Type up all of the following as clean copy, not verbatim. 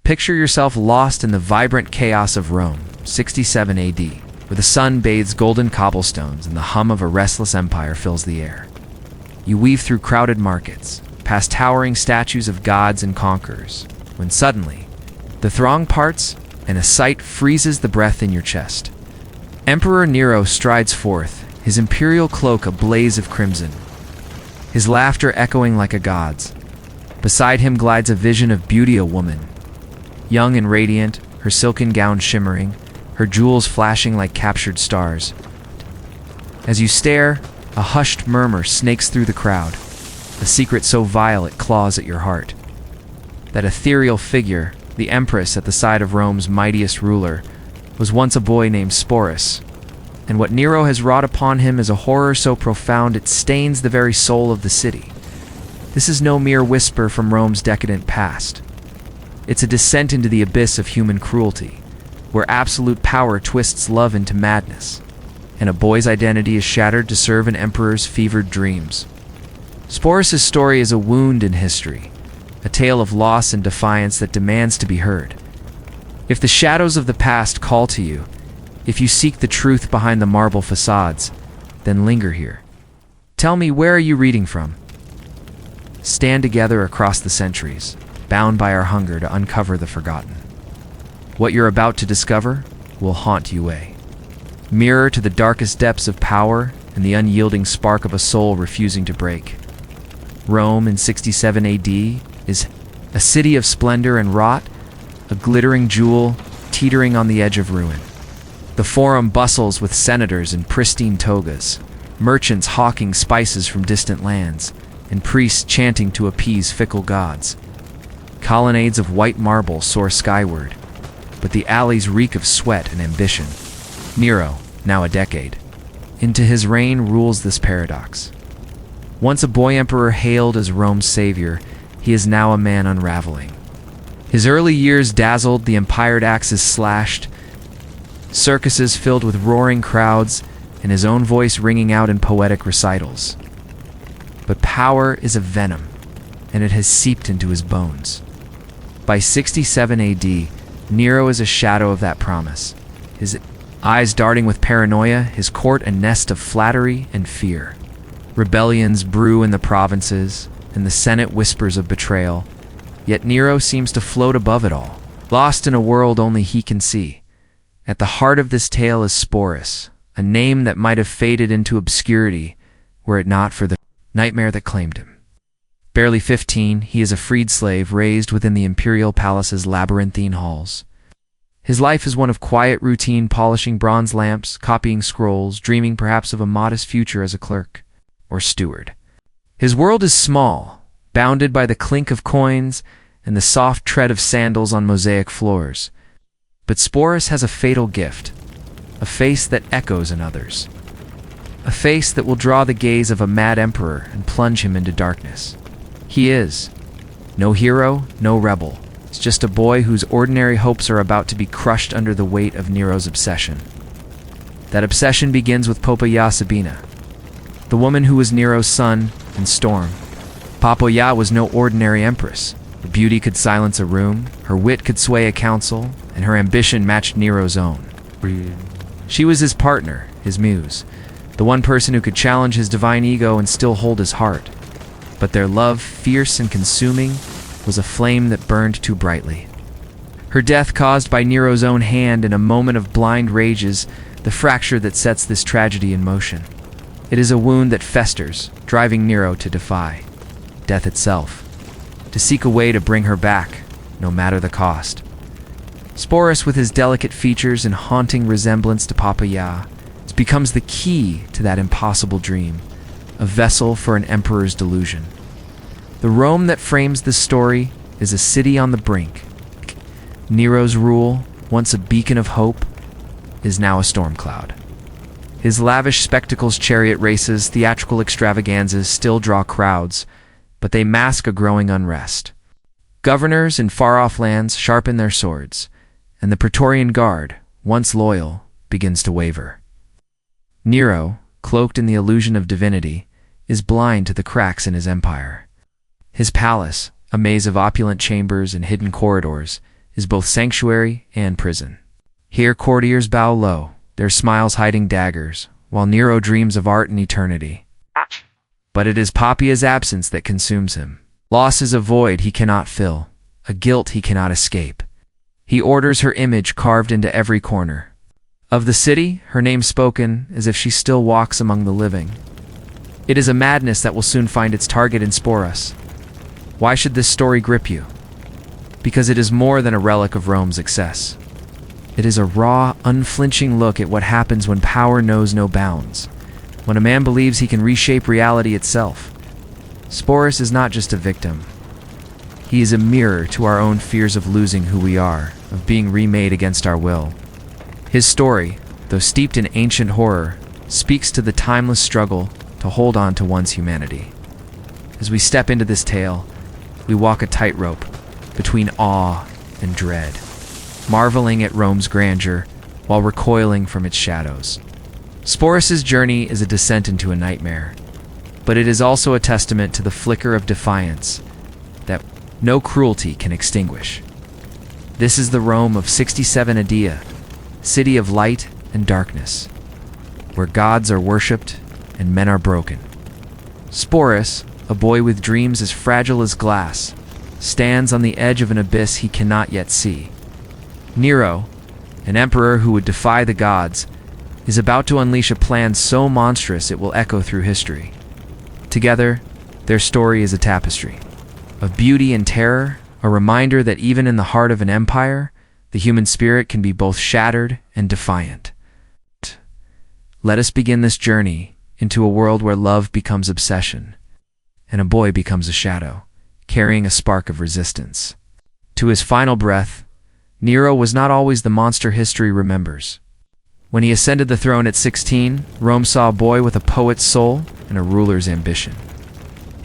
Picture yourself lost in the vibrant chaos of Rome, 67 AD, where the sun bathes golden cobblestones and the hum of a restless empire fills the air. You weave through crowded markets, past towering statues of gods and conquerors, when suddenly, the throng parts and a sight freezes the breath in your chest. Emperor Nero strides forth, his imperial cloak a blaze of crimson, his laughter echoing like a god's. Beside him glides a vision of beauty, a woman, young and radiant, her silken gown shimmering, her jewels flashing like captured stars. As you stare, a hushed murmur snakes through the crowd, a secret so vile it claws at your heart. That ethereal figure, the empress at the side of Rome's mightiest ruler, was once a boy named Sporus, and what Nero has wrought upon him is a horror so profound it stains the very soul of the city. This is no mere whisper from Rome's decadent past. It's a descent into the abyss of human cruelty, where absolute power twists love into madness, and a boy's identity is shattered to serve an emperor's fevered dreams. Sporus' story is a wound in history, a tale of loss and defiance that demands to be heard. If the shadows of the past call to you, if you seek the truth behind the marble facades, then linger here. Tell me, where are you reading from? Stand together across the centuries, bound by our hunger to uncover the forgotten. What you're about to discover will haunt you away. Mirror to the darkest depths of power and the unyielding spark of a soul refusing to break. Rome in 67 AD is a city of splendor and rot, a glittering jewel teetering on the edge of ruin. The forum bustles with senators in pristine togas, merchants hawking spices from distant lands, and priests chanting to appease fickle gods. Colonnades of white marble soar skyward, but the alleys reek of sweat and ambition. Nero, now a decade into his reign, rules this paradox. Once a boy emperor hailed as Rome's savior, he is now a man unraveling. His early years dazzled, the empired axes slashed, circuses filled with roaring crowds, and his own voice ringing out in poetic recitals. But power is a venom, and it has seeped into his bones. By 67 AD, Nero is a shadow of that promise, his eyes darting with paranoia, his court a nest of flattery and fear. Rebellions brew in the provinces, and the Senate whispers of betrayal, yet Nero seems to float above it all, lost in a world only he can see. At the heart of this tale is Sporus, a name that might have faded into obscurity were it not for the nightmare that claimed him. Barely 15, he is a freed slave raised within the imperial palace's labyrinthine halls. His life is one of quiet routine, polishing bronze lamps, copying scrolls, dreaming perhaps of a modest future as a clerk or steward. His world is small, bounded by the clink of coins and the soft tread of sandals on mosaic floors. But Sporus has a fatal gift, a face that echoes in others, a face that will draw the gaze of a mad emperor and plunge him into darkness. He is no hero, no rebel. It's just a boy whose ordinary hopes are about to be crushed under the weight of Nero's obsession. That obsession begins with Poppaea Sabina, the woman who was Nero's sun and storm. Poppaea was no ordinary empress. Her beauty could silence a room, her wit could sway a council, and her ambition matched Nero's own. She was his partner, his muse, the one person who could challenge his divine ego and still hold his heart. But their love, fierce and consuming, was a flame that burned too brightly. Her death, caused by Nero's own hand in a moment of blind rage, is the fracture that sets this tragedy in motion. It is a wound that festers, driving Nero to defy death itself, to seek a way to bring her back, no matter the cost. Sporus, with his delicate features and haunting resemblance to Poppaea, becomes the key to that impossible dream, a vessel for an emperor's delusion. The Rome that frames this story is a city on the brink. Nero's rule, once a beacon of hope, is now a storm cloud. His lavish spectacles, chariot races, theatrical extravaganzas still draw crowds, but they mask a growing unrest. Governors in far-off lands sharpen their swords, and the Praetorian Guard, once loyal, begins to waver. Nero, cloaked in the illusion of divinity, is blind to the cracks in his empire. His palace, a maze of opulent chambers and hidden corridors, is both sanctuary and prison. Here courtiers bow low, their smiles hiding daggers, while Nero dreams of art and eternity. But it is Poppaea's absence that consumes him. Loss is a void he cannot fill, a guilt he cannot escape. He orders her image carved into every corner. Of the city, her name spoken as if she still walks among the living. It is a madness that will soon find its target in Sporus. Why should this story grip you? Because it is more than a relic of Rome's excess. It is a raw, unflinching look at what happens when power knows no bounds, when a man believes he can reshape reality itself. Sporus is not just a victim. He is a mirror to our own fears of losing who we are, of being remade against our will. His story, though steeped in ancient horror, speaks to the timeless struggle to hold on to one's humanity. As we step into this tale, we walk a tightrope between awe and dread, marveling at Rome's grandeur while recoiling from its shadows. Sporus' journey is a descent into a nightmare, but it is also a testament to the flicker of defiance that no cruelty can extinguish. This is the Rome of 67 AD, city of light and darkness, where gods are worshipped and men are broken. Sporus, a boy with dreams as fragile as glass, stands on the edge of an abyss he cannot yet see. Nero, an emperor who would defy the gods, is about to unleash a plan so monstrous it will echo through history. Together, their story is a tapestry of beauty and terror, a reminder that even in the heart of an empire, the human spirit can be both shattered and defiant. Let us begin this journey into a world where love becomes obsession, and a boy becomes a shadow, carrying a spark of resistance. To his final breath, Nero was not always the monster history remembers. When he ascended the throne at 16, Rome saw a boy with a poet's soul and a ruler's ambition.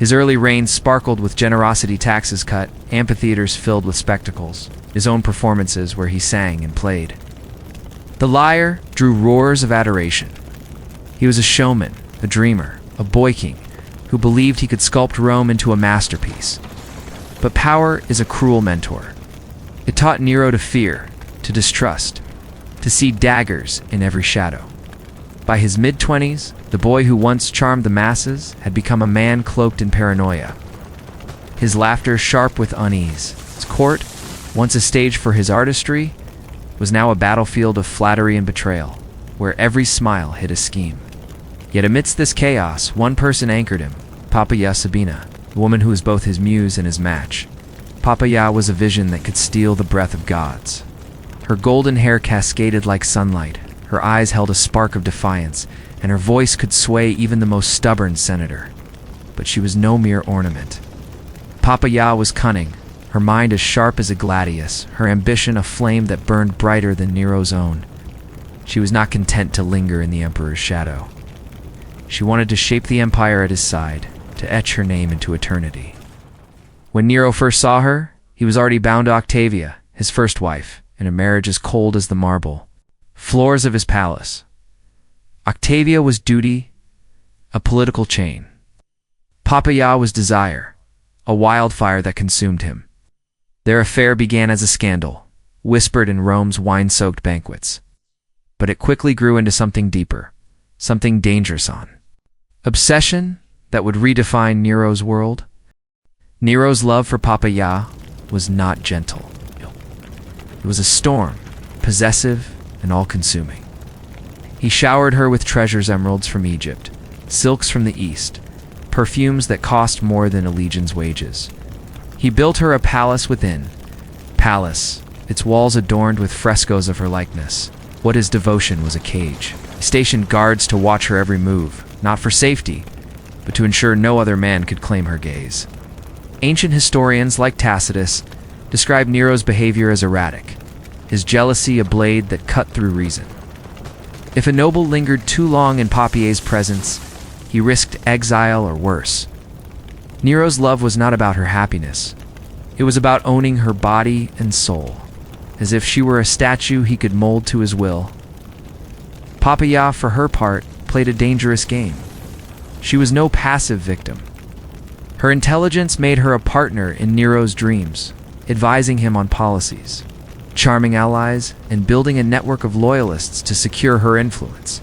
His early reign sparkled with generosity taxes cut, amphitheaters filled with spectacles, his own performances where he sang and played. The lyre drew roars of adoration. He was a showman, a dreamer, a boy king, who believed he could sculpt Rome into a masterpiece. But power is a cruel mentor. It taught Nero to fear, to distrust, to see daggers in every shadow. By his mid-20s, the boy who once charmed the masses had become a man cloaked in paranoia. His laughter sharp with unease. His court, once a stage for his artistry, was now a battlefield of flattery and betrayal, where every smile hid a scheme. Yet amidst this chaos, one person anchored him, Poppaea Sabina, the woman who was both his muse and his match. Poppaea was a vision that could steal the breath of gods. Her golden hair cascaded like sunlight, her eyes held a spark of defiance, and her voice could sway even the most stubborn senator. But she was no mere ornament. Poppaea was cunning, her mind as sharp as a gladius, her ambition a flame that burned brighter than Nero's own. She was not content to linger in the emperor's shadow. She wanted to shape the empire at his side, to etch her name into eternity. When Nero first saw her, he was already bound to Octavia, his first wife, in a marriage as cold as the marble floors of his palace. Octavia was duty, a political chain. Poppaea was desire, a wildfire that consumed him. Their affair began as a scandal, whispered in Rome's wine-soaked banquets. But it quickly grew into something deeper, something dangerous on. Obsession that would redefine Nero's world. Nero's love for Poppaea was not gentle. It was a storm, possessive and all-consuming. He showered her with treasures, emeralds from Egypt, silks from the East, perfumes that cost more than a legion's wages. He built her a palace within. Palace, its walls adorned with frescoes of her likeness. What his devotion was a cage. He stationed guards to watch her every move, not for safety, but to ensure no other man could claim her gaze. Ancient historians, like Tacitus, describe Nero's behavior as erratic, his jealousy a blade that cut through reason. If a noble lingered too long in Poppaea's presence, he risked exile or worse. Nero's love was not about her happiness. It was about owning her body and soul, as if she were a statue he could mold to his will. Poppaea, for her part, played a dangerous game. She was no passive victim. Her intelligence made her a partner in Nero's dreams, advising him on policies. charming allies, and building a network of loyalists to secure her influence.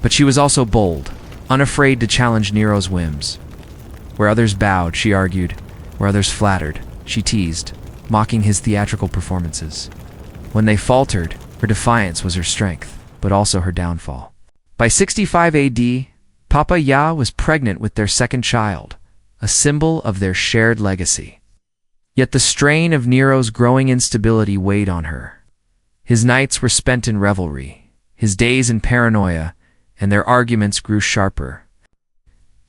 But she was also bold, unafraid to challenge Nero's whims. Where others bowed, she argued. Where others flattered, she teased, mocking his theatrical performances. When they faltered, her defiance was her strength, but also her downfall. By 65 AD, Papa Ya was pregnant with their second child, a symbol of their shared legacy. Yet the strain of Nero's growing instability weighed on her. His nights were spent in revelry, his days in paranoia, and their arguments grew sharper,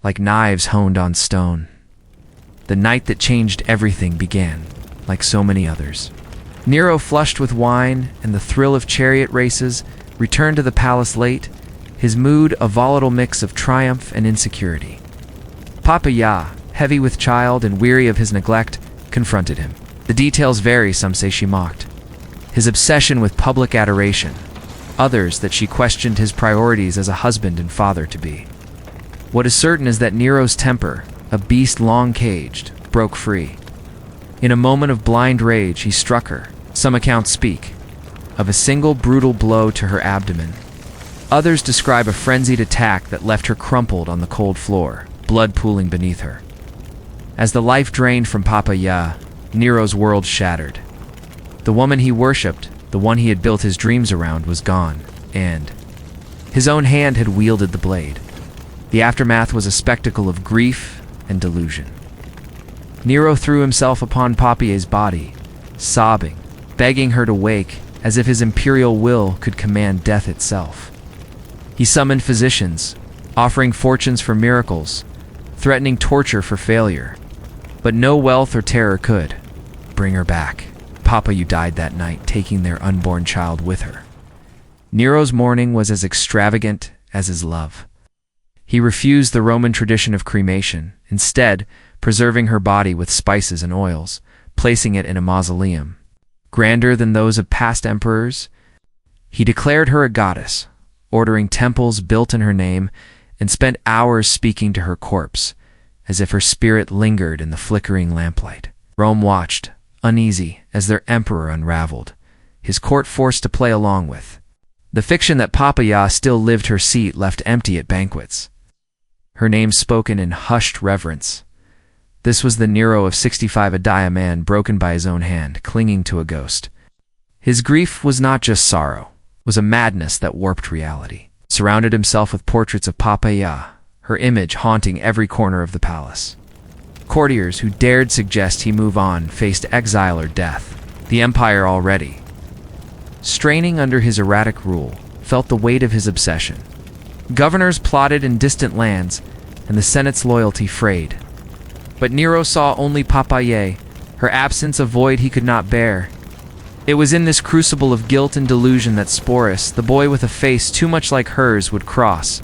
like knives honed on stone. The night that changed everything began, like so many others. Nero, flushed with wine and the thrill of chariot races, returned to the palace late, his mood a volatile mix of triumph and insecurity. Papa Ya, heavy with child and weary of his neglect, confronted him. The details vary, some say she mocked his obsession with public adoration, others that she questioned his priorities as a husband and father-to-be. What is certain is that Nero's temper, a beast long caged, broke free. In a moment of blind rage, he struck her. Some accounts speak of a single brutal blow to her abdomen. Others describe a frenzied attack that left her crumpled on the cold floor, blood pooling beneath her. As the life drained from Papa Ya, Nero's world shattered. The woman he worshipped, the one he had built his dreams around, was gone, and his own hand had wielded the blade. The aftermath was a spectacle of grief and delusion. Nero threw himself upon Papia's body, sobbing, begging her to wake, as if his imperial will could command death itself. He summoned physicians, offering fortunes for miracles, threatening torture for failure. But no wealth or terror could bring her back. Papa You died that night, taking their unborn child with her. Nero's mourning was as extravagant as his love. He refused the Roman tradition of cremation, instead preserving her body with spices and oils, placing it in a mausoleum. Grander than those of past emperors, he declared her a goddess, ordering temples built in her name, and spent hours speaking to her corpse, as if her spirit lingered in the flickering lamplight. Rome watched, uneasy, as their emperor unraveled, his court forced to play along with. The fiction that Papa Ya still lived her seat left empty at banquets, her name spoken in hushed reverence. This was the Nero of 65 AD, a man broken by his own hand, clinging to a ghost. His grief was not just sorrow, it was a madness that warped reality. Surrounded himself with portraits of Papa Ya, her image haunting every corner of the palace. Courtiers who dared suggest he move on faced exile or death. The empire, already straining under his erratic rule, felt the weight of his obsession. Governors plotted in distant lands, and the Senate's loyalty frayed. But Nero saw only Papaye, her absence a void he could not bear. It was in this crucible of guilt and delusion that Sporus, the boy with a face too much like hers, would cross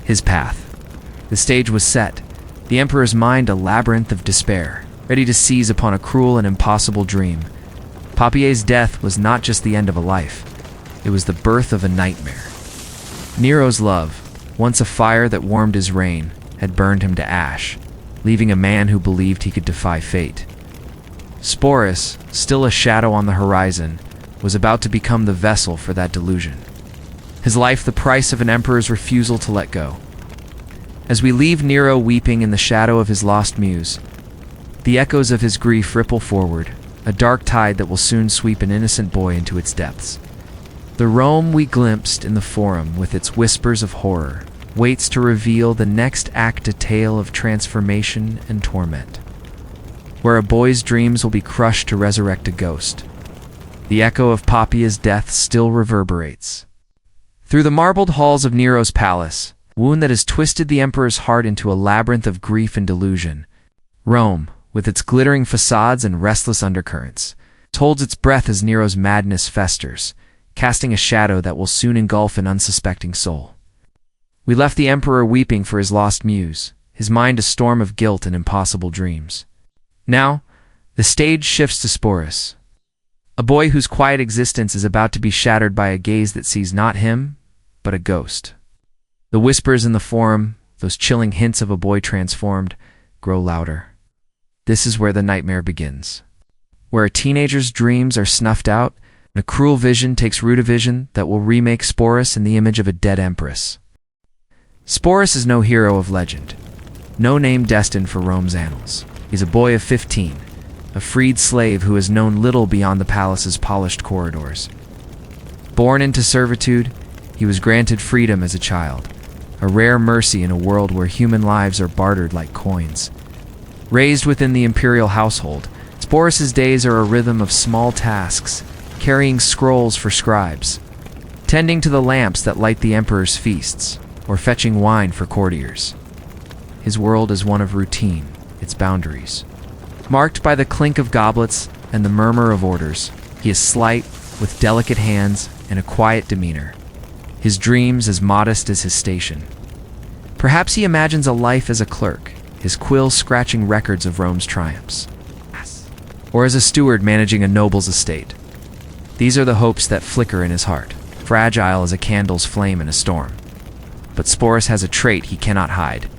his path. The stage was set, the emperor's mind a labyrinth of despair, ready to seize upon a cruel and impossible dream. Papia's death was not just the end of a life, it was the birth of a nightmare. Nero's love, once a fire that warmed his reign, had burned him to ash, leaving a man who believed he could defy fate. Sporus, still a shadow on the horizon, was about to become the vessel for that delusion. His life the price of an emperor's refusal to let go. As we leave Nero weeping in the shadow of his lost muse, the echoes of his grief ripple forward, a dark tide that will soon sweep an innocent boy into its depths. The Rome we glimpsed in the Forum, with its whispers of horror, waits to reveal the next act, a tale of transformation and torment, where a boy's dreams will be crushed to resurrect a ghost. The echo of Papia's death still reverberates through the marbled halls of Nero's palace, a wound that has twisted the emperor's heart into a labyrinth of grief and delusion. Rome, with its glittering facades and restless undercurrents, holds its breath as Nero's madness festers, casting a shadow that will soon engulf an unsuspecting soul. We left the emperor weeping for his lost muse, his mind a storm of guilt and impossible dreams. Now, the stage shifts to Sporus, a boy whose quiet existence is about to be shattered by a gaze that sees not him, but a ghost. The whispers in the Forum, those chilling hints of a boy transformed, grow louder. This is where the nightmare begins, where a teenager's dreams are snuffed out A cruel vision takes root, a vision that will remake Sporus in the image of a dead empress. Sporus is no hero of legend, no name destined for Rome's annals. He's a boy of 15, a freed slave who has known little beyond the palace's polished corridors. Born into servitude, he was granted freedom as a child, a rare mercy in a world where human lives are bartered like coins. Raised within the imperial household, Sporus's days are a rhythm of small tasks, carrying scrolls for scribes, tending to the lamps that light the emperor's feasts, or fetching wine for courtiers. His world is one of routine, its boundaries marked by the clink of goblets and the murmur of orders. He is slight, with delicate hands and a quiet demeanor, his dreams as modest as his station. Perhaps he imagines a life as a clerk, his quill scratching records of Rome's triumphs, or as a steward managing a noble's estate. These are the hopes that flicker in his heart, fragile as a candle's flame in a storm. But Sporus has a trait he cannot hide,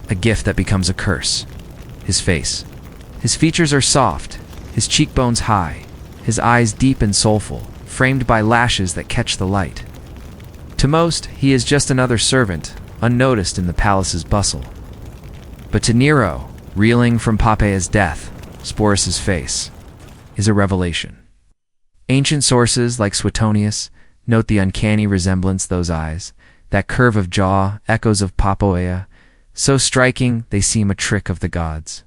a gift that becomes a curse: his face. His features are soft, his cheekbones high, his eyes deep and soulful, framed by lashes that catch the light. To most, he is just another servant, unnoticed in the palace's bustle. But to Nero, reeling from Poppeia's death, Sporus's face is a revelation. Ancient sources like Suetonius note the uncanny resemblance those eyes, that curve of jaw, echoes of Poppaea, so striking they seem a trick of the gods.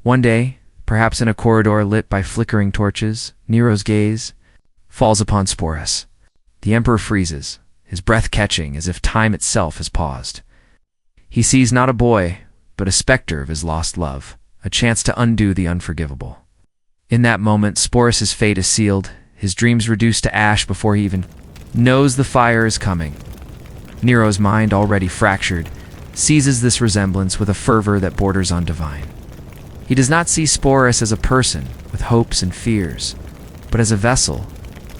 One day, perhaps in a corridor lit by flickering torches, Nero's gaze falls upon Sporus. The emperor freezes, his breath catching as if time itself has paused. He sees not a boy, but a specter of his lost love, a chance to undo the unforgivable. In that moment, Sporus's fate is sealed, his dreams reduced to ash before he even knows the fire is coming. Nero's mind, already fractured, seizes this resemblance with a fervor that borders on divine. He does not see Sporus as a person with hopes and fears, but as a vessel,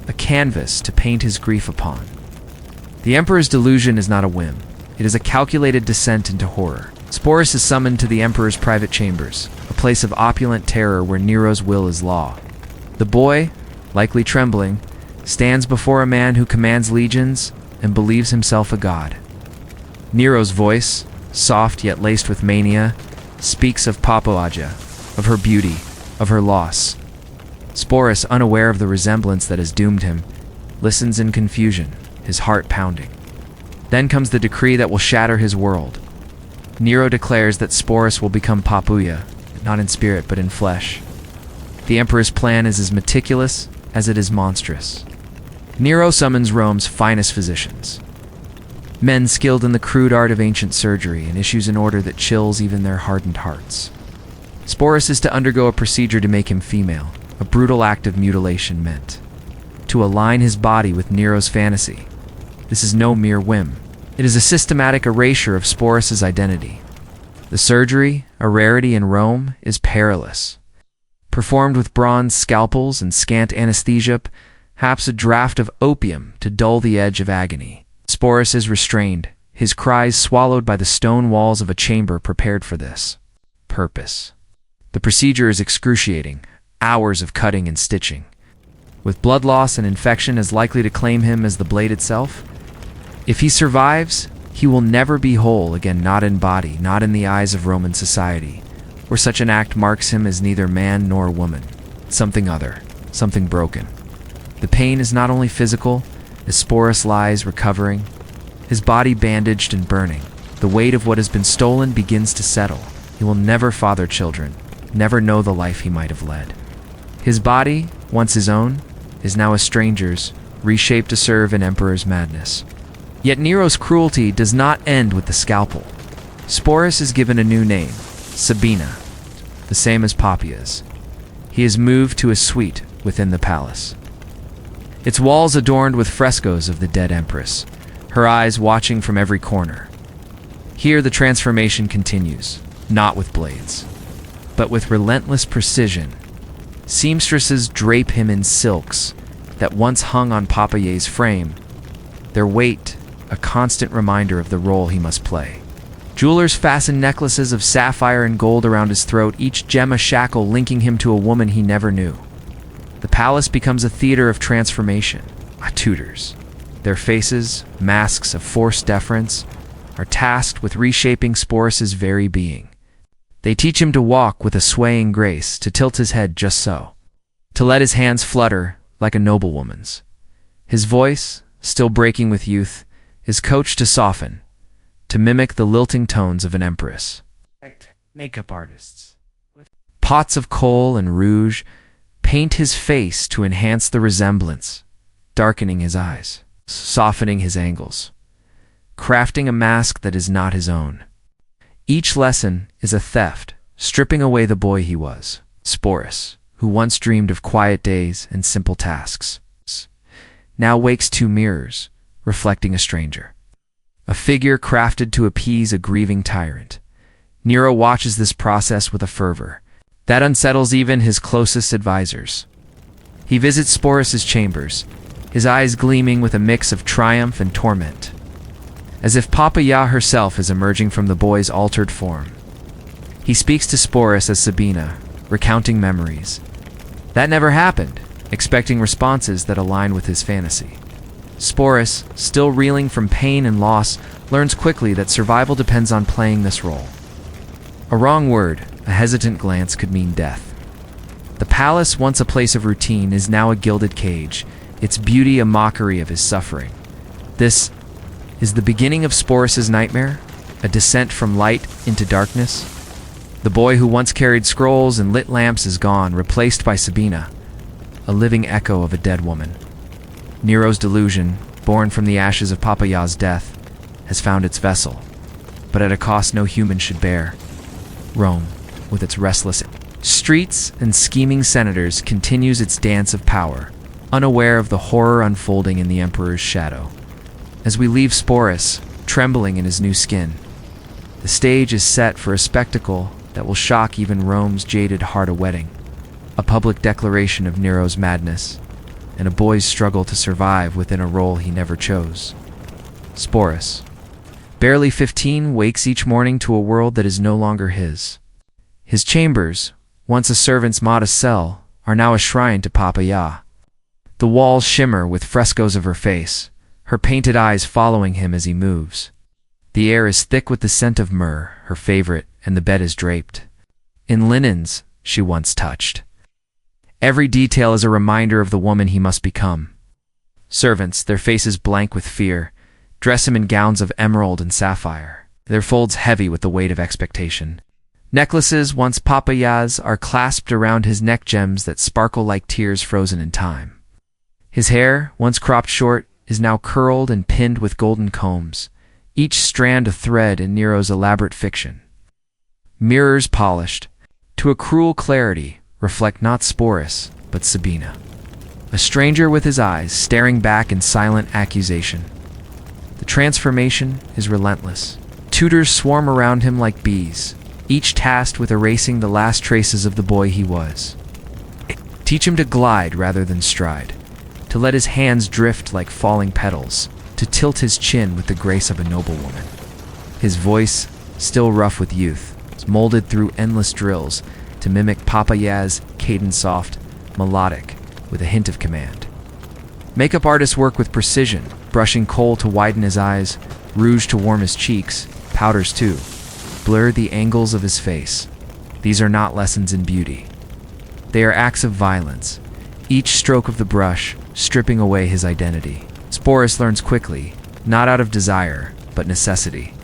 a canvas to paint his grief upon. The emperor's delusion is not a whim. It is a calculated descent into horror. Sporus is summoned to the emperor's private chambers, a place of opulent terror where Nero's will is law. The boy, likely trembling, stands before a man who commands legions and believes himself a god. Nero's voice, soft yet laced with mania, speaks of Poppaea, of her beauty, of her loss. Sporus, unaware of the resemblance that has doomed him, listens in confusion, his heart pounding. Then comes the decree that will shatter his world. Nero declares that Sporus will become Poppaea, not in spirit but in flesh. The emperor's plan is as meticulous as it is monstrous. Nero summons Rome's finest physicians, men skilled in the crude art of ancient surgery, and issues an order that chills even their hardened hearts. Sporus is to undergo a procedure to make him female, a brutal act of mutilation meant to align his body with Nero's fantasy. This is no mere whim. It is a systematic erasure of Sporus's identity. The surgery, a rarity in Rome, is perilous. Performed with bronze scalpels and scant anesthesia, perhaps a draught of opium to dull the edge of agony. Sporus is restrained, his cries swallowed by the stone walls of a chamber prepared for this purpose. The procedure is excruciating, hours of cutting and stitching, with blood loss and infection as likely to claim him as the blade itself. If he survives, he will never be whole again, not in body, not in the eyes of Roman society, where such an act marks him as neither man nor woman, something other, something broken. The pain is not only physical, as Sporus lies recovering, his body bandaged and burning. The weight of what has been stolen begins to settle. He will never father children, never know the life he might have led. His body, once his own, is now a stranger's, reshaped to serve an emperor's madness. Yet Nero's cruelty does not end with the scalpel. Sporus is given a new name, Sabina, the same as Poppaea's. He is moved to a suite within the palace, its walls adorned with frescoes of the dead empress, her eyes watching from every corner. Here the transformation continues, not with blades, but with relentless precision. Seamstresses drape him in silks that once hung on Poppaea's frame, their weight a constant reminder of the role he must play. Jewelers fasten necklaces of sapphire and gold around his throat, each gem a shackle linking him to a woman he never knew. The palace becomes a theater of transformation. Tutors, their faces, masks of forced deference, are tasked with reshaping Sporus's very being. They teach him to walk with a swaying grace, to tilt his head just so, to let his hands flutter like a noblewoman's. His voice, still breaking with youth, is coached to soften, to mimic the lilting tones of an empress. Makeup artists, with pots of kohl and rouge, paint his face to enhance the resemblance, darkening his eyes, softening his angles, crafting a mask that is not his own. Each lesson is a theft, stripping away the boy he was, Sporus, who once dreamed of quiet days and simple tasks, now wakes two mirrors, reflecting a stranger, a figure crafted to appease a grieving tyrant. Nero watches this process with a fervor that unsettles even his closest advisors. He visits Sporus's chambers, his eyes gleaming with a mix of triumph and torment, as if Papaya herself is emerging from the boy's altered form. He speaks to Sporus as Sabina, recounting memories that never happened, expecting responses that align with his fantasy. Sporus, still reeling from pain and loss, learns quickly that survival depends on playing this role. A wrong word, a hesitant glance could mean death. The palace, once a place of routine, is now a gilded cage, its beauty a mockery of his suffering. This is the beginning of Sporus's nightmare, a descent from light into darkness. The boy who once carried scrolls and lit lamps is gone, replaced by Sabina, a living echo of a dead woman. Nero's delusion, born from the ashes of Papaya's death, has found its vessel, but at a cost no human should bear. Rome, with its restless streets and scheming senators, continues its dance of power, unaware of the horror unfolding in the emperor's shadow. As we leave Sporus, trembling in his new skin, the stage is set for a spectacle that will shock even Rome's jaded heart. A wedding, a public declaration of Nero's madness, and a boy's struggle to survive within a role he never chose. Sporus, barely 15, wakes each morning to a world that is no longer his. His chambers, once a servant's modest cell, are now a shrine to Papaya. The walls shimmer with frescoes of her face, her painted eyes following him as he moves. The air is thick with the scent of myrrh, her favorite, and the bed is draped in linens she once touched. Every detail is a reminder of the woman he must become. Servants, their faces blank with fear, dress him in gowns of emerald and sapphire, their folds heavy with the weight of expectation. Necklaces, once Papaya's, are clasped around his neck, gems that sparkle like tears frozen in time. His hair, once cropped short, is now curled and pinned with golden combs, each strand a thread in Nero's elaborate fiction. Mirrors polished to a cruel clarity reflect not Sporus, but Sabina, a stranger with his eyes staring back in silent accusation. The transformation is relentless. Tutors swarm around him like bees, each tasked with erasing the last traces of the boy he was. Teach him to glide rather than stride, to let his hands drift like falling petals, to tilt his chin with the grace of a noblewoman. His voice, still rough with youth, is molded through endless drills to mimic Papaya's, cadence soft, melodic, with a hint of command. Makeup artists work with precision, brushing kohl to widen his eyes, rouge to warm his cheeks, powders too, blur the angles of his face. These are not lessons in beauty. They are acts of violence, each stroke of the brush stripping away his identity. Sporus learns quickly, not out of desire, but necessity.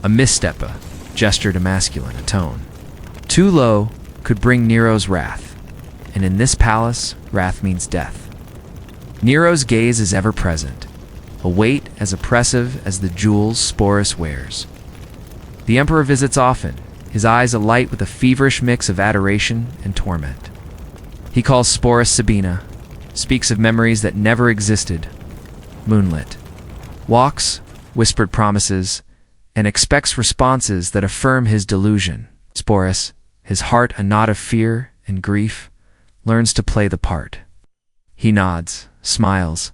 A misstep, a gesture to masculine, a tone too low could bring Nero's wrath, and in this palace, wrath means death. Nero's gaze is ever present, a weight as oppressive as the jewels Sporus wears. The emperor visits often, his eyes alight with a feverish mix of adoration and torment. He calls Sporus Sabina, speaks of memories that never existed, moonlit, walks, whispered promises, and expects responses that affirm his delusion. Sporus, his heart a knot of fear and grief, learns to play the part. He nods, smiles,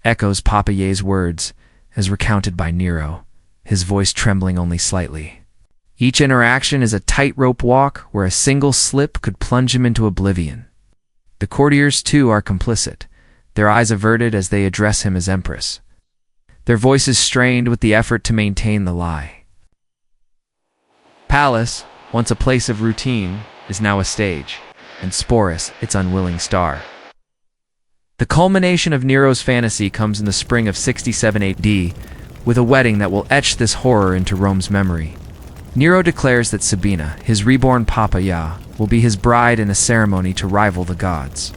echoes Papaya's words as recounted by Nero, his voice trembling only slightly. Each interaction is a tightrope walk where a single slip could plunge him into oblivion. The courtiers, too, are complicit, their eyes averted as they address him as empress, their voices strained with the effort to maintain the lie. Palace, once a place of routine, is now a stage, and Sporus, its unwilling star. The culmination of Nero's fantasy comes in the spring of 67 AD, with a wedding that will etch this horror into Rome's memory. Nero declares that Sabina, his reborn Papaya, will be his bride in a ceremony to rival the gods.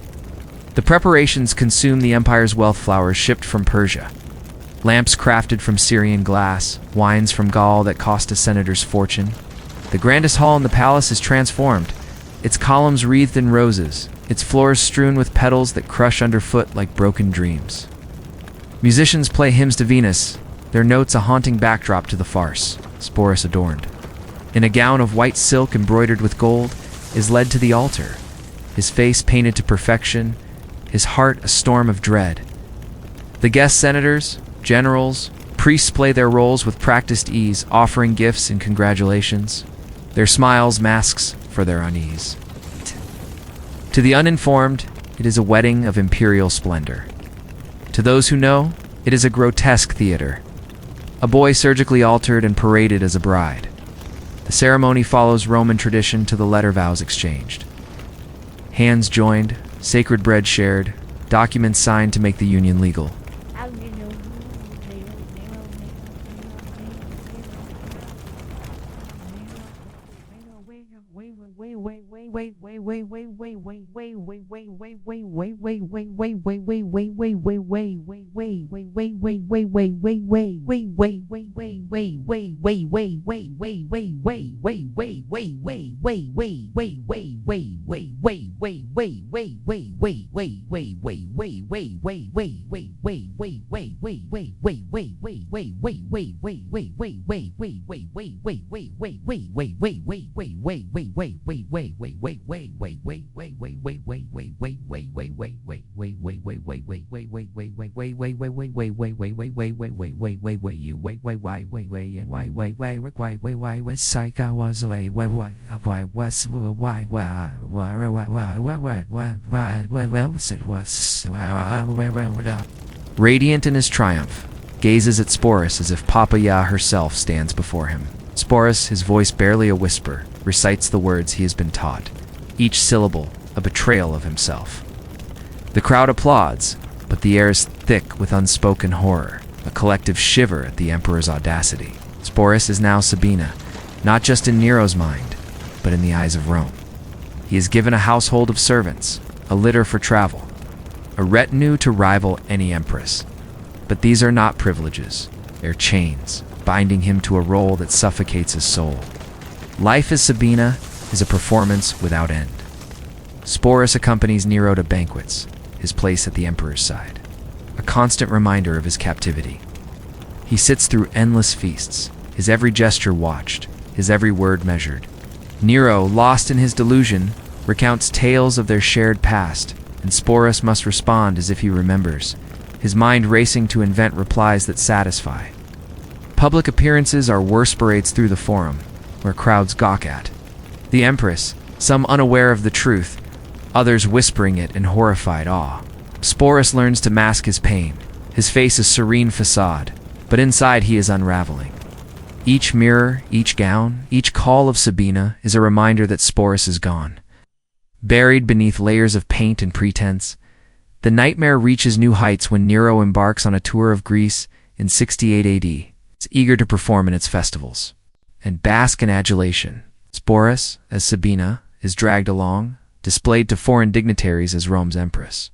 The preparations consume the empire's wealth flowers shipped from Persia. Lamps crafted from Syrian glass, wines from Gaul that cost a senator's fortune. The grandest hall in the palace is transformed, its columns wreathed in roses, its floors strewn with petals that crush underfoot like broken dreams. Musicians play hymns to Venus, their notes a haunting backdrop to the farce, Sporus adorned. In a gown of white silk embroidered with gold, is led to the altar, his face painted to perfection, his heart a storm of dread. The guest senators, generals, priests play their roles with practiced ease, offering gifts and congratulations, their smiles masks for their unease. To the uninformed, it is a wedding of imperial splendor. To those who know, it is a grotesque theater. A boy surgically altered and paraded as a bride. The ceremony follows Roman tradition to the letter vows exchanged. Hands joined, sacred bread shared, documents signed to make the union legal. Radiant in his triumph, gazes at Sporus as if Papaya herself stands before him. Sporus, his voice barely a whisper, recites the words he has been taught, each syllable a betrayal of himself. The crowd applauds, but the air is thick with unspoken horror, a collective shiver at the emperor's audacity. Sporus is now Sabina, not just in Nero's mind, but in the eyes of Rome. He is given a household of servants, a litter for travel, a retinue to rival any empress. But these are not privileges, they're chains, binding him to a role that suffocates his soul. Life as Sabina is a performance without end. Sporus accompanies Nero to banquets, his place at the emperor's side, a constant reminder of his captivity. He sits through endless feasts, his every gesture watched, his every word measured. Nero, lost in his delusion, recounts tales of their shared past, and Sporus must respond as if he remembers, his mind racing to invent replies that satisfy. Public appearances are worse parades through the forum, where crowds gawk at the empress, some unaware of the truth, others whispering it in horrified awe. Sporus learns to mask his pain, his face a serene facade, but inside he is unraveling. Each mirror, each gown, each call of Sabina is a reminder that Sporus is gone. Buried beneath layers of paint and pretense, the nightmare reaches new heights when Nero embarks on a tour of Greece in 68 AD. It's eager to perform in its festivals and bask in adulation. Sporus, as Sabina, is dragged along, displayed to foreign dignitaries as Rome's empress.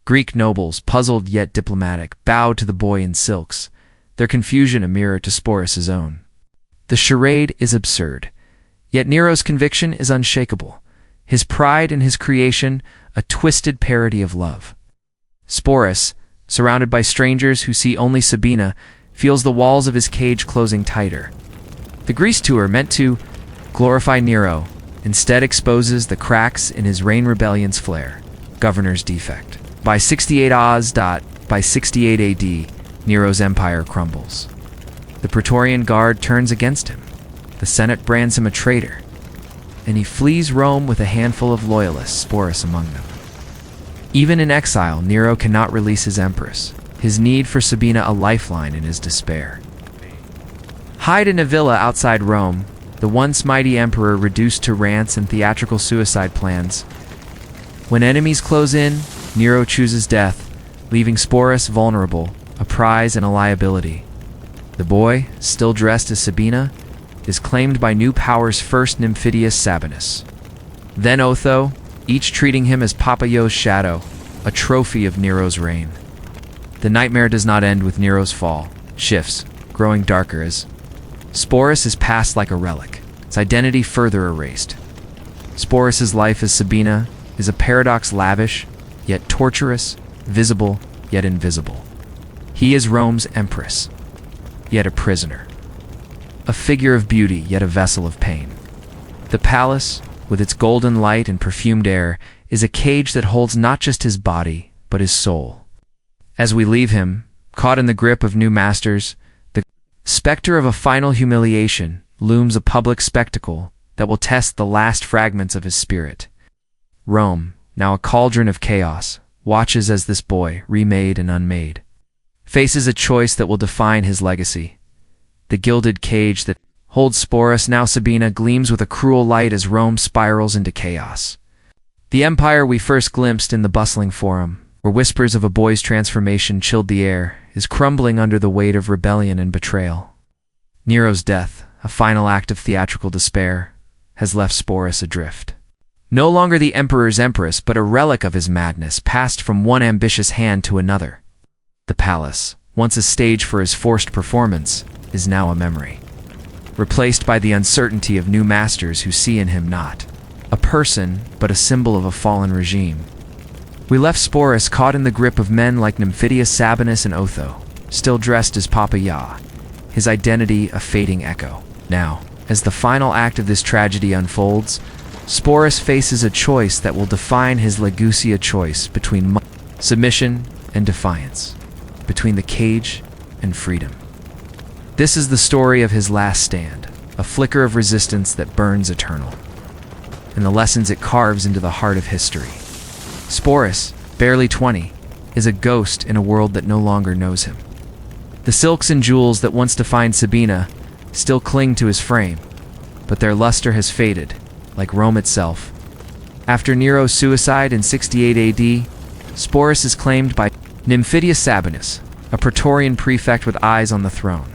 Greek nobles, puzzled yet diplomatic, bow to the boy in silks, their confusion a mirror to Sporus's own. The charade is absurd, yet Nero's conviction is unshakable, his pride in his creation a twisted parody of love. Sporus, surrounded by strangers who see only Sabina, feels the walls of his cage closing tighter. The Greece tour, meant to glorify Nero, instead exposes the cracks in his reign rebellion's flair, governor's defect. By 68 AD, Nero's empire crumbles. The Praetorian Guard turns against him. The Senate brands him a traitor, and he flees Rome with a handful of loyalists, Sporus among them. Even in exile, Nero cannot release his empress, his need for Sabina a lifeline in his despair. Hide in a villa outside Rome, the once mighty emperor reduced to rants and theatrical suicide plans. When enemies close in, Nero chooses death, leaving Sporus vulnerable, a prize and a liability. The boy, still dressed as Sabina, is claimed by new powers, first Nymphidius Sabinus, then Otho, each treating him as Papayo's shadow, a trophy of Nero's reign. The nightmare does not end with Nero's fall, shifts, growing darker as Sporus is passed like a relic, its identity further erased. Sporus's life as Sabina is a paradox, lavish, yet torturous, visible, yet invisible. He is Rome's empress, yet a prisoner. A figure of beauty, yet a vessel of pain. The palace, with its golden light and perfumed air, is a cage that holds not just his body, but his soul. As we leave him, caught in the grip of new masters, the specter of a final humiliation looms, a public spectacle that will test the last fragments of his spirit. Rome, now a cauldron of chaos, watches as this boy, remade and unmade, faces a choice that will define his legacy. The gilded cage that holds Sporus, now Sabina, gleams with a cruel light as Rome spirals into chaos. The empire we first glimpsed in the bustling forum, where whispers of a boy's transformation chilled the air, is crumbling under the weight of rebellion and betrayal. Nero's death, a final act of theatrical despair, has left Sporus adrift. No longer the emperor's empress, but a relic of his madness, passed from one ambitious hand to another. The palace, once a stage for his forced performance, is now a memory, replaced by the uncertainty of new masters who see in him not a person, but a symbol of a fallen regime. We left Sporus caught in the grip of men like Nymphidius Sabinus and Otho, still dressed as Papaia, his identity a fading echo. Now, as the final act of this tragedy unfolds, Sporus faces a choice that will define his legacy, a choice between submission and defiance, between the cage and freedom. This is the story of his last stand, a flicker of resistance that burns eternal, and the lessons it carves into the heart of history. Sporus, barely 20, is a ghost in a world that no longer knows him. The silks and jewels that once defined Sabina still cling to his frame, but their luster has faded, like Rome itself. After Nero's suicide in 68 AD, Sporus is claimed by Nymphidius Sabinus, a Praetorian prefect with eyes on the throne.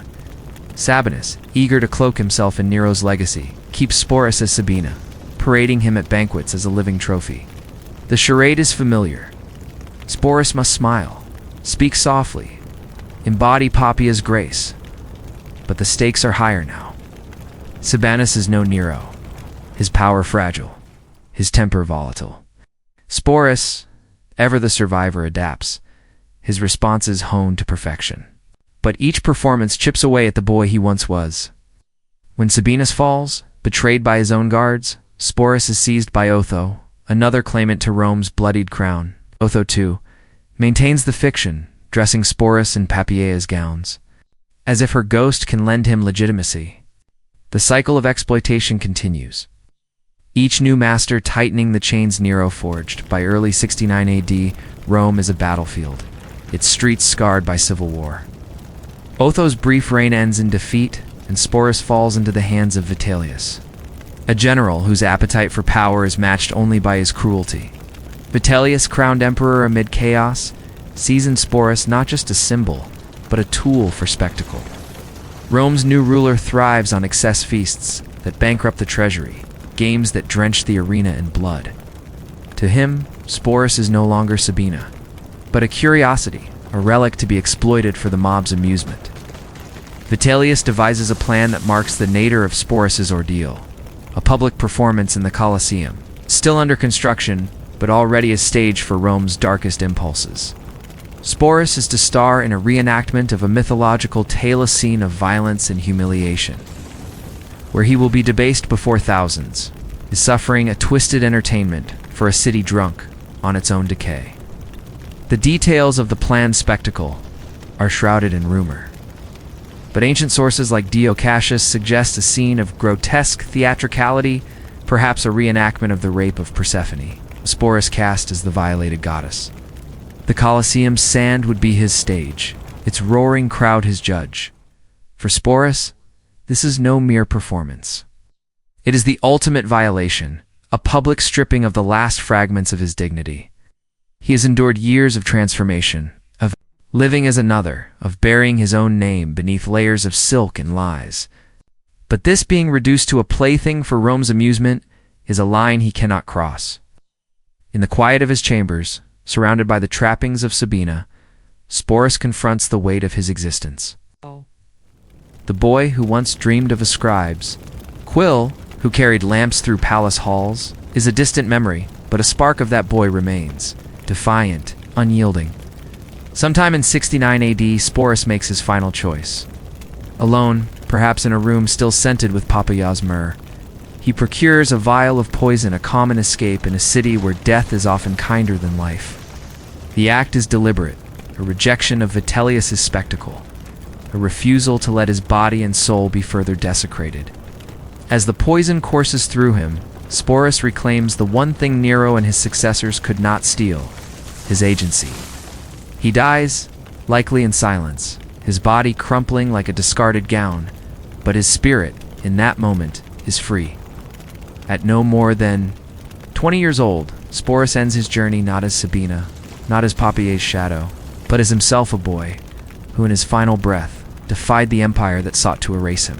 Sabinus, eager to cloak himself in Nero's legacy, keeps Sporus as Sabina, parading him at banquets as a living trophy. The charade is familiar. Sporus must smile, speak softly, embody Papia's grace. But the stakes are higher now. Sabinus is no Nero, his power fragile, his temper volatile. Sporus, ever the survivor, adapts, his responses honed to perfection. But each performance chips away at the boy he once was. When Sabinus falls, betrayed by his own guards, Sporus is seized by Otho, another claimant to Rome's bloodied crown. Otho, too, maintains the fiction, dressing Sporus in Papia's gowns, as if her ghost can lend him legitimacy. The cycle of exploitation continues, each new master tightening the chains Nero forged. By early 69 AD, Rome is a battlefield, its streets scarred by civil war. Otho's brief reign ends in defeat, and Sporus falls into the hands of Vitellius, a general whose appetite for power is matched only by his cruelty. Vitellius, crowned emperor amid chaos, sees in Sporus not just a symbol, but a tool for spectacle. Rome's new ruler thrives on excess feasts that bankrupt the treasury, games that drench the arena in blood. To him, Sporus is no longer Sabina, but a curiosity, a relic to be exploited for the mob's amusement. Vitellius devises a plan that marks the nadir of Sporus's ordeal, a public performance in the Colosseum, still under construction, but already a stage for Rome's darkest impulses. Sporus is to star in a reenactment of a mythological tale, a scene of violence and humiliation, where he will be debased before thousands, is suffering a twisted entertainment for a city drunk on its own decay. The details of the planned spectacle are shrouded in rumor, but ancient sources like Dio Cassius suggest a scene of grotesque theatricality, perhaps a reenactment of the rape of Persephone. Sporus cast as the violated goddess. The Colosseum's sand would be his stage, its roaring crowd his judge. For Sporus, this is no mere performance. It is the ultimate violation, a public stripping of the last fragments of his dignity. He has endured years of transformation, of living as another, of burying his own name beneath layers of silk and lies. But this being reduced to a plaything for Rome's amusement is a line he cannot cross. In the quiet of his chambers, surrounded by the trappings of Sabina, Sporus confronts the weight of his existence. The boy who once dreamed of a scribe's quill, who carried lamps through palace halls, is a distant memory, but a spark of that boy remains, defiant, unyielding. Sometime in 69 AD, Sporus makes his final choice. Alone, perhaps in a room still scented with Papaya's myrrh, he procures a vial of poison, a common escape in a city where death is often kinder than life. The act is deliberate, a rejection of Vitellius's spectacle, a refusal to let his body and soul be further desecrated. As the poison courses through him, Sporus reclaims the one thing Nero and his successors could not steal: his agency. He dies, likely in silence, his body crumpling like a discarded gown, but his spirit, in that moment, is free. At no more than 20 years old, Sporus ends his journey not as Sabina, not as Papaya's shadow, but as himself, a boy, who in his final breath defied the empire that sought to erase him.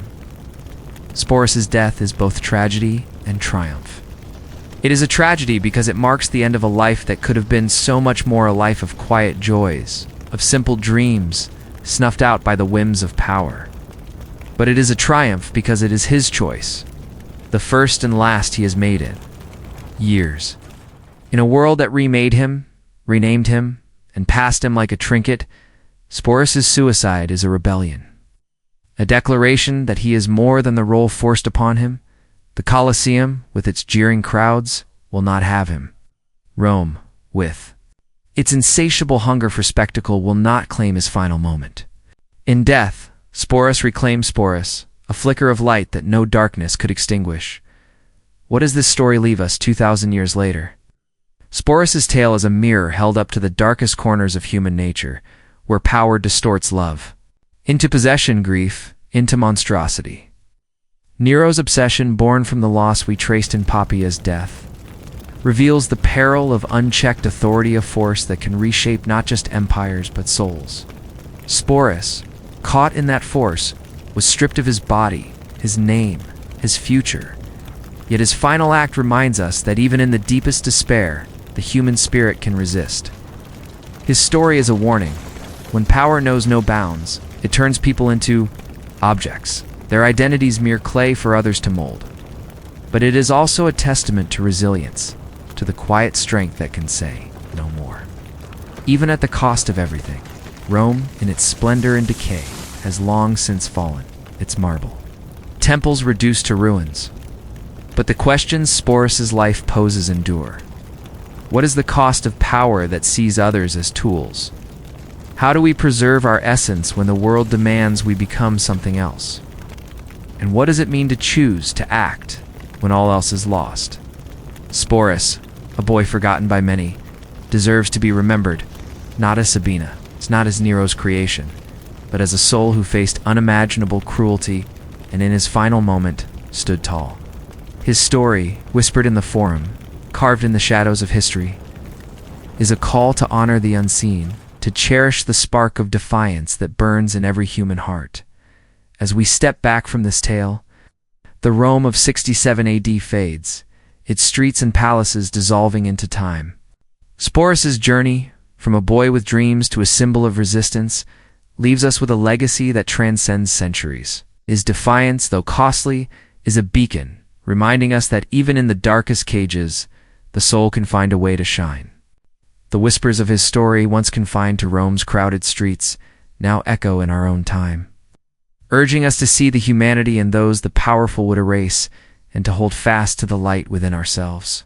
Sporus's death is both tragedy and triumph. It is a tragedy because it marks the end of a life that could have been so much more, a life of quiet joys, of simple dreams, snuffed out by the whims of power. But it is a triumph because it is his choice, the first and last he has made in years. In a world that remade him, renamed him, and passed him like a trinket, Sporus's suicide is a rebellion. A declaration that he is more than the role forced upon him. The Colosseum, with its jeering crowds, will not have him. Rome, with its insatiable hunger for spectacle, will not claim his final moment. In death, Sporus reclaims Sporus, a flicker of light that no darkness could extinguish. What does this story leave us 2,000 years later? Sporus's tale is a mirror held up to the darkest corners of human nature, where power distorts love. Into possession, grief, into monstrosity. Nero's obsession, born from the loss we traced in Papaya's death, reveals the peril of unchecked authority, a force that can reshape not just empires but souls. Sporus, caught in that force, was stripped of his body, his name, his future. Yet his final act reminds us that even in the deepest despair, the human spirit can resist. His story is a warning. When power knows no bounds, it turns people into objects, their identities mere clay for others to mold. But it is also a testament to resilience, to the quiet strength that can say no more. Even at the cost of everything, Rome, in its splendor and decay, has long since fallen, its marble, temples reduced to ruins. But the questions Sporus's life poses endure. What is the cost of power that sees others as tools? How do we preserve our essence when the world demands we become something else? And what does it mean to choose to act when all else is lost? Sporus, a boy forgotten by many, deserves to be remembered, not as Sabina, not as Nero's creation, but as a soul who faced unimaginable cruelty and in his final moment stood tall. His story, whispered in the Forum, carved in the shadows of history, is a call to honor the unseen, to cherish the spark of defiance that burns in every human heart. As we step back from this tale, the Rome of 67 AD fades, its streets and palaces dissolving into time. Sporus's journey, from a boy with dreams to a symbol of resistance, leaves us with a legacy that transcends centuries. His defiance, though costly, is a beacon, reminding us that even in the darkest cages, the soul can find a way to shine. The whispers of his story, once confined to Rome's crowded streets, now echo in our own time, urging us to see the humanity in those the powerful would erase and to hold fast to the light within ourselves.